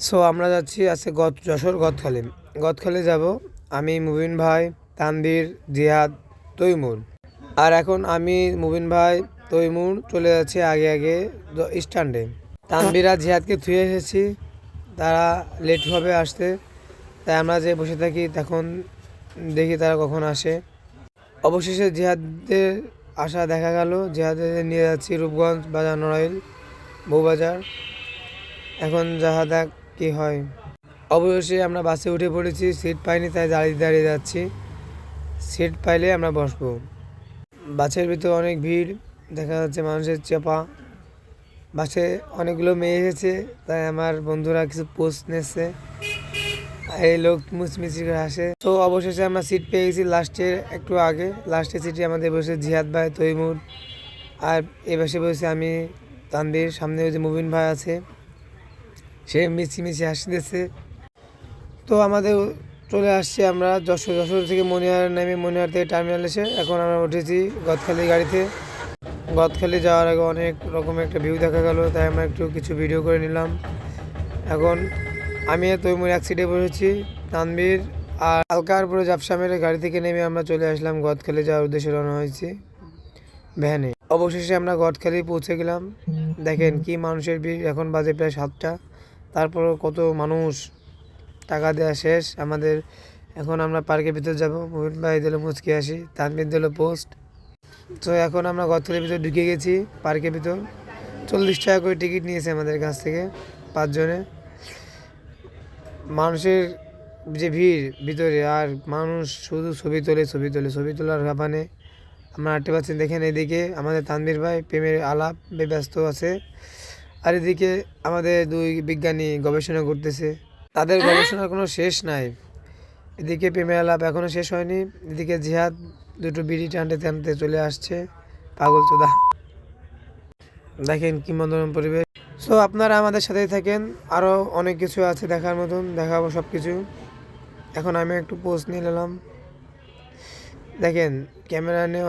So আমরা যাচ্ছি আজকে যশোর গদখালি যাব। আমি মুবিন ভাই, তানভীর, জিহাদ, তৈমুর। আর এখন আমি মুবিন ভাই, তৈমুর চলে যাচ্ছি আগে আগে স্ট্যান্ডে। তানভীর আর জিহাদকে থুয়ে এসেছি, তারা লেট হবে আসতে, তাই আমরা যে বসে থাকি তখন দেখি তারা কখন আসে। অবশেষে জিহাদের আসা দেখা গেল। জিহাদের নিয়ে যাচ্ছি রূপগঞ্জ বাজার, নড়াইল বউবাজার। এখন যাহা দেখ কি হয়। অবশ্যই আমরা বাসে উঠে পড়েছি, সিট পাইনি তাই দাঁড়িয়ে দাঁড়িয়ে যাচ্ছি। সিট পাইলে আমরা বসবো। বাসের ভিতর অনেক ভিড়, দেখা যাচ্ছে মানুষের চাপা। বাসে অনেকগুলো মেয়ে এসেছে, তাই আমার বন্ধুরা কিছু পোস্ট নিচ্ছে, এই লোক মুচমিচি করে আসে। তো অবশেষে আমরা সিট পেয়ে গেছি লাস্টের একটু আগে। লাস্টের সিটে আমাদের বসে জিহাদ ভাই, তৈমুর, আর এ পাশে বসে আমি, তানভীর। সামনে ওই যে মুবিন ভাই আছে, সে মিছিমিছি হাসতেছে। তো আমাদের চলে আসছি আমরা যশোর থেকে মনিহার নেমে, মনিহার থেকে টার্মিনাল এসে এখন আমরা উঠেছি গদখালি গাড়িতে। গদখালি যাওয়ার আগে অনেক রকম একটা ভিউ দেখা গেল, তাই আমরা একটু কিছু ভিডিও করে নিলাম। এখন আমি তৈমুর এক সিটে বসেছি, তানভীর আর হালকার পুরো ঝাপসা মেরে গাড়ি থেকে নেমে আমরা চলে আসলাম গদখালি যাওয়ার উদ্দেশ্যে রওনা হয়েছি ভ্যানে। অবশেষে আমরা গদখালি পৌঁছে গেলাম। দেখেন কি মানুষের ভিড়, এখন বাজে প্রায় 7টা, তারপরও কত মানুষ। টাকা দেওয়া শেষ আমাদের। এখন আমরা পার্কের ভিতর যাব। মুবিন ভাই দিল মুচকি আসি, তানভীর দিল পোস্ট। তো এখন আমরা গদখালির ভিতর ঢুকে গেছি পার্কের ভিতর। 40 টাকা করে টিকিট নিয়েছে আমাদের কাছ থেকে 5 জনে। মানুষের যে ভিড় ভিতরে, আর মানুষ শুধু ছবি তোলার কাপানে আমরা হাঁটতে পারছি। দেখেন এদিকে আমাদের তানভীর ভাই প্রেমের আলাপ ব্যস্ত আছে, আর এদিকে আমাদের 2 বিজ্ঞানী গবেষণা করতেছে। তাদের গবেষণার কোনো শেষ নাই। এদিকে প্রেমের আলাপ এখনও শেষ হয়নি, এদিকে জিহাদ 2টো বিড়ি টানতে টানতে চলে আসছে, পাগল চোদা। দেখেন কি মনোরম পরিবেশ। সো আপনারা আমাদের সাথেই থাকেন, আরও অনেক কিছু আছে দেখার মতন, দেখাবো সব কিছু। এখন আমি একটু পোজ নিয়ে নিলাম। দেখেন ক্যামেরা নিয়ে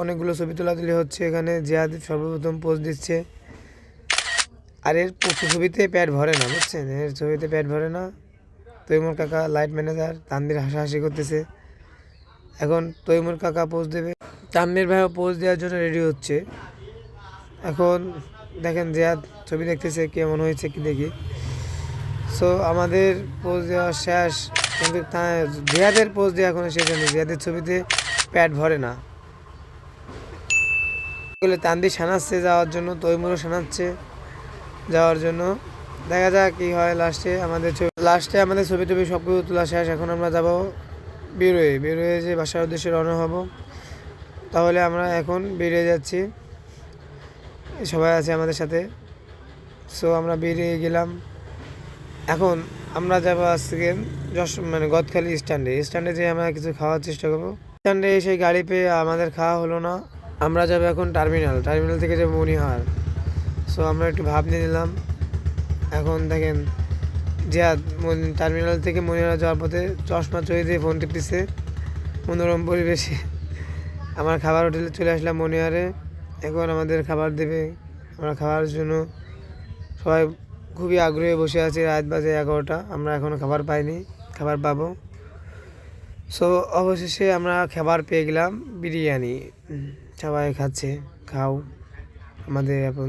অনেকগুলো ছবি তোলাতুলি হচ্ছে এখানে। জিহাদ সর্বপ্রথম পোজ দিচ্ছে। আর এর ছবিতে প্যাড ভরে না, বুঝছেন, এর ছবিতে প্যাড ভরে না। তৈমুর কাকা লাইট ম্যানেজার, তানভীর হাসাহাসি করতেছে। এখন তৈমুর কাকা পোজ দেবে, তানভীর ভাইও পোজ দেওয়ার জন্য রেডি হচ্ছে। এখন দেখেন জিহাদ ছবি দেখতেছে কেমন হয়েছে কি দেখি। সো আমাদের পোজ দেওয়া শেষ, কিন্তু জিহাদের পোজ দেওয়া এখনো শেষ হয়নি। জিহাদের ছবিতে প্যাড ভরে না বলে তানভীর সানাচ্ছে যাওয়ার জন্য, তৈমুরও সানাচ্ছে যাওয়ার জন্য। দেখা যাক কি হয় লাস্টে। আমাদের ছবি টবি সব কিছু তোলা শেষ। এখন আমরা যাবো বেরোয়ে যে বাসার উদ্দেশ্যে রওনা হব। তাহলে আমরা এখন বেরিয়ে যাচ্ছি, সবাই আছে আমাদের সাথে। সো আমরা বেরিয়ে গেলাম। এখন আমরা যাবো আজকে গদখালি স্ট্যান্ডে যেয়ে আমরা কিছু খাওয়ার চেষ্টা করবো। স্ট্যান্ডে এসে গাড়ি পেয়ে আমাদের খাওয়া হলো না। আমরা যাবো এখন টার্মিনাল থেকে যাবো মনিহার। সো আমরা একটু ভাব নিয়ে নিলাম। এখন দেখেন জিহাদ টার্মিনাল থেকে মনিহার যাওয়ার পথে চশমা চড়িয়ে দিয়ে ফোন টিপতেছে মনোরম পরিবেশে। আমার খাবার হোটেলে চলে আসলাম মনিহারে। এখন আমাদের খাবার দেবে, আমরা খাওয়ার জন্য সবাই খুবই আগ্রহে বসে আছি। রাত বাজে 11টা, আমরা এখনও খাবার পাইনি, খাবার পাবো। সো অবশেষে আমরা খাবার পেয়ে গেলাম, বিরিয়ানি। সবাই খাচ্ছে, খাও আমাদের এখন।